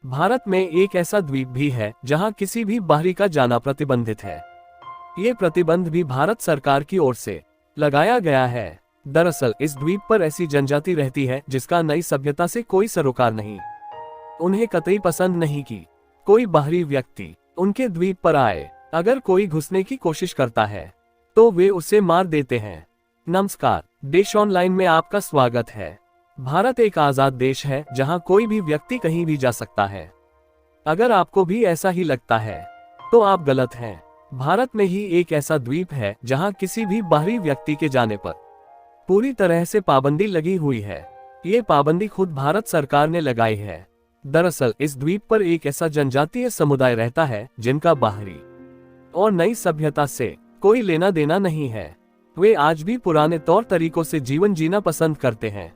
भारत में एक ऐसा द्वीप भी है जहां किसी भी बाहरी का जाना प्रतिबंधित है। ये प्रतिबंध भी भारत सरकार की ओर से लगाया गया है। दरअसल इस द्वीप पर ऐसी जनजाति रहती है जिसका नई सभ्यता से कोई सरोकार नहीं। उन्हें कतई पसंद नहीं कि कोई बाहरी व्यक्ति उनके द्वीप पर आए। अगर कोई घुसने की कोशिश करता है तो वे उसे मार देते हैं। नमस्कार, देश ऑनलाइन में आपका स्वागत है। भारत एक आजाद देश है जहां कोई भी व्यक्ति कहीं भी जा सकता है। अगर आपको भी ऐसा ही लगता है तो आप गलत हैं। भारत में ही एक ऐसा द्वीप है जहां किसी भी बाहरी व्यक्ति के जाने पर पूरी तरह से पाबंदी लगी हुई है। ये पाबंदी खुद भारत सरकार ने लगाई है। दरअसल इस द्वीप पर एक ऐसा जनजातीय समुदाय रहता है जिनका बाहरी और नई सभ्यता से कोई लेना देना नहीं है। वे आज भी पुराने तौर तरीकों से जीवन जीना पसंद करते हैं।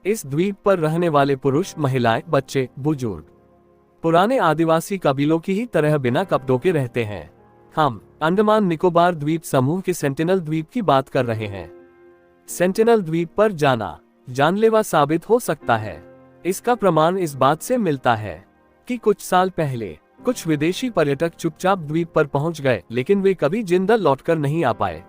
इस द्वीप पर रहने वाले पुरुष, महिलाएं, बच्चे, बुजुर्ग पुराने आदिवासी कबीलों की ही तरह बिना कपड़ों के रहते हैं। हम अंडमान निकोबार द्वीप समूह के सेंटिनल द्वीप की बात कर रहे हैं। सेंटिनल द्वीप पर जाना जानलेवा साबित हो सकता है। इसका प्रमाण इस बात से मिलता है कि कुछ साल पहले कुछ विदेशी पर्यटक चुपचाप द्वीप पर पहुंच गए, लेकिन वे कभी जिंदा लौटकर नहीं आ पाए।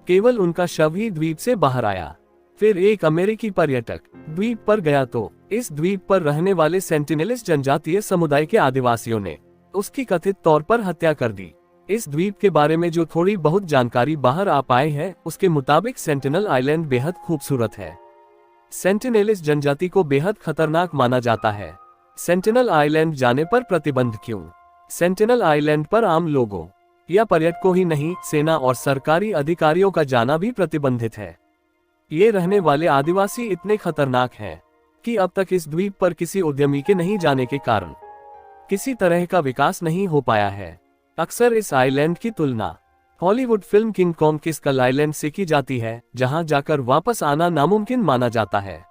केवल उनका शव ही द्वीप से बाहर आया। फिर एक अमेरिकी पर्यटक द्वीप पर गया तो इस द्वीप पर रहने वाले सेंटिनेलिस जनजातीय समुदाय के आदिवासियों ने उसकी कथित तौर पर हत्या कर दी। इस द्वीप के बारे में जो थोड़ी बहुत जानकारी बाहर आ पाई है, उसके मुताबिक सेंटिनल आइलैंड बेहद खूबसूरत है। सेंटिनेलिस जनजाति को बेहद खतरनाक माना जाता है। सेंटिनल आइलैंड जाने पर प्रतिबंध क्यों? सेंटिनल आइलैंड पर आम लोगों या पर्यटकों ही नहीं, सेना और सरकारी अधिकारियों का जाना भी प्रतिबंधित है। ये रहने वाले आदिवासी इतने खतरनाक हैं कि अब तक इस द्वीप पर किसी उद्यमी के नहीं जाने के कारण किसी तरह का विकास नहीं हो पाया है। अक्सर इस आइलैंड की तुलना हॉलीवुड फिल्म किंग कॉन्ग के स्कल आइलैंड से की जाती है, जहां जाकर वापस आना नामुमकिन माना जाता है।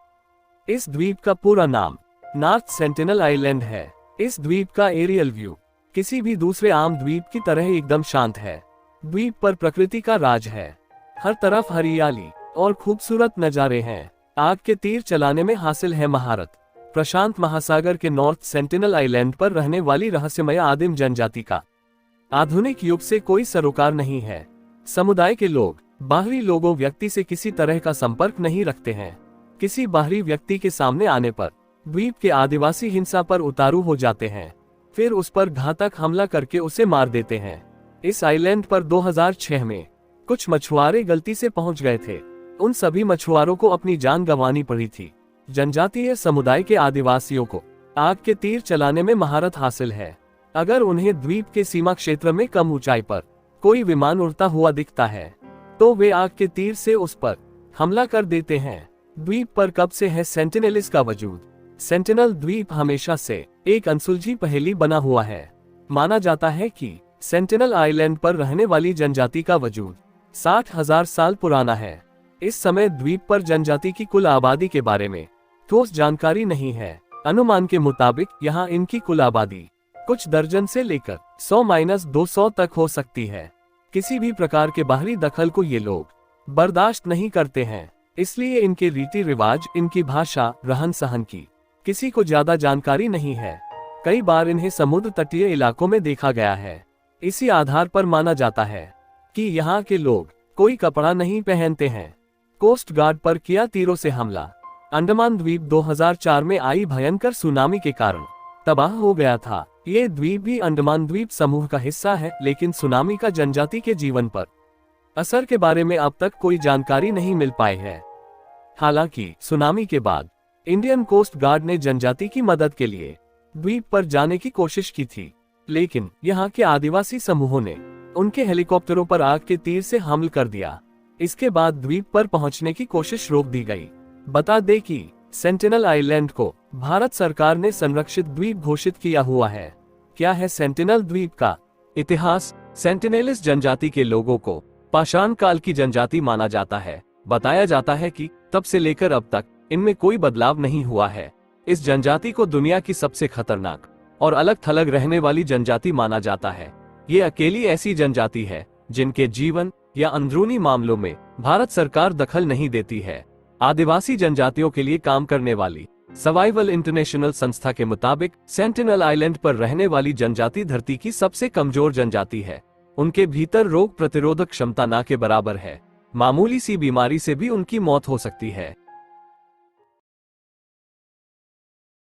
इस द्वीप का पूरा नाम नॉर्थ सेंटिनल आइलैंड है। इस द्वीप का एरियल व्यू किसी भी दूसरे आम द्वीप की तरह एकदम शांत है। द्वीप पर प्रकृति का राज है। हर तरफ हरियाली और खूबसूरत नज़ारे हैं। आग के तीर चलाने में हासिल है महारत। प्रशांत महासागर के नॉर्थ सेंटिनल आइलैंड पर रहने वाली रहस्यमय आदिम जनजाति का आधुनिक युग से कोई सरोकार नहीं है। समुदाय के लोग बाहरी लोगों व्यक्ति से किसी तरह का संपर्क नहीं रखते हैं। किसी बाहरी व्यक्ति के सामने आने पर द्वीप के आदिवासी हिंसा पर उतारू हो जाते हैं, फिर उस पर घातक हमला करके उसे मार देते हैं। इस आइलैंड पर 2006 में कुछ मछुआरे गलती से पहुंच गए थे। उन सभी मछुआरों को अपनी जान गंवानी पड़ी थी। जनजातीय समुदाय के आदिवासियों को आग के तीर चलाने में महारत हासिल है। अगर उन्हें द्वीप के सीमा क्षेत्र में कम ऊंचाई पर कोई विमान उड़ता हुआ दिखता है तो वे आग के तीर से उस पर हमला कर देते हैं। द्वीप पर कब से है सेंटिनेलिस का वजूद? सेंटिनल द्वीप हमेशा से एक अनसुलझी पहेली बना हुआ है। माना जाता है कि सेंटिनल आइलैंड पर रहने वाली जनजाति का वजूद 60,000 साल पुराना है। इस समय द्वीप पर जनजाति की कुल आबादी के बारे में ठोस जानकारी नहीं है। अनुमान के मुताबिक यहाँ इनकी कुल आबादी कुछ दर्जन से लेकर 100-200 तक हो सकती है। किसी भी प्रकार के बाहरी दखल को ये लोग बर्दाश्त नहीं करते हैं, इसलिए इनके रीति रिवाज, इनकी भाषा, रहन सहन की किसी को ज्यादा जानकारी नहीं है। कई बार इन्हें समुद्र तटीय इलाकों में देखा गया है। इसी आधार पर माना जाता है कि यहाँ के लोग कोई कपड़ा नहीं पहनते हैं। कोस्ट गार्ड पर किया तीरों से हमला। अंडमान द्वीप 2004 में आई भयंकर सुनामी के कारण तबाह हो गया था। ये द्वीप भी अंडमान द्वीप समूह का हिस्सा है, लेकिन सुनामी का जनजाति के जीवन पर असर के बारे में अब तक कोई जानकारी नहीं मिल पाई है। हालांकि सुनामी के बाद इंडियन कोस्ट गार्ड ने जनजाति की मदद के लिए द्वीप पर जाने की कोशिश की थी, लेकिन यहाँ के आदिवासी समूहों ने उनके हेलीकॉप्टरों पर आग के तीर से हमला कर दिया। इसके बाद द्वीप पर पहुंचने की कोशिश रोक दी गई। बता दें कि सेंटिनल आइलैंड को भारत सरकार ने संरक्षित द्वीप घोषित किया हुआ है। क्या है सेंटिनल द्वीप का इतिहास? सेंटिनेलिस जनजाति के लोगों को पाषाण काल की जनजाति माना जाता है। बताया जाता है कि तब से लेकर अब तक इनमें कोई बदलाव नहीं हुआ है। इस जनजाति को दुनिया की सबसे खतरनाक और अलग थलग रहने वाली जनजाति माना जाता है। ये अकेली ऐसी जनजाति है जिनके जीवन या अंदरूनी मामलों में भारत सरकार दखल नहीं देती है। आदिवासी जनजातियों के लिए काम करने वाली सर्वाइवल इंटरनेशनल संस्था के मुताबिक सेंटिनल आइलैंड पर रहने वाली जनजाति धरती की सबसे कमजोर जनजाति है। उनके भीतर रोग प्रतिरोधक क्षमता ना के बराबर है। मामूली सी बीमारी से भी उनकी मौत हो सकती है।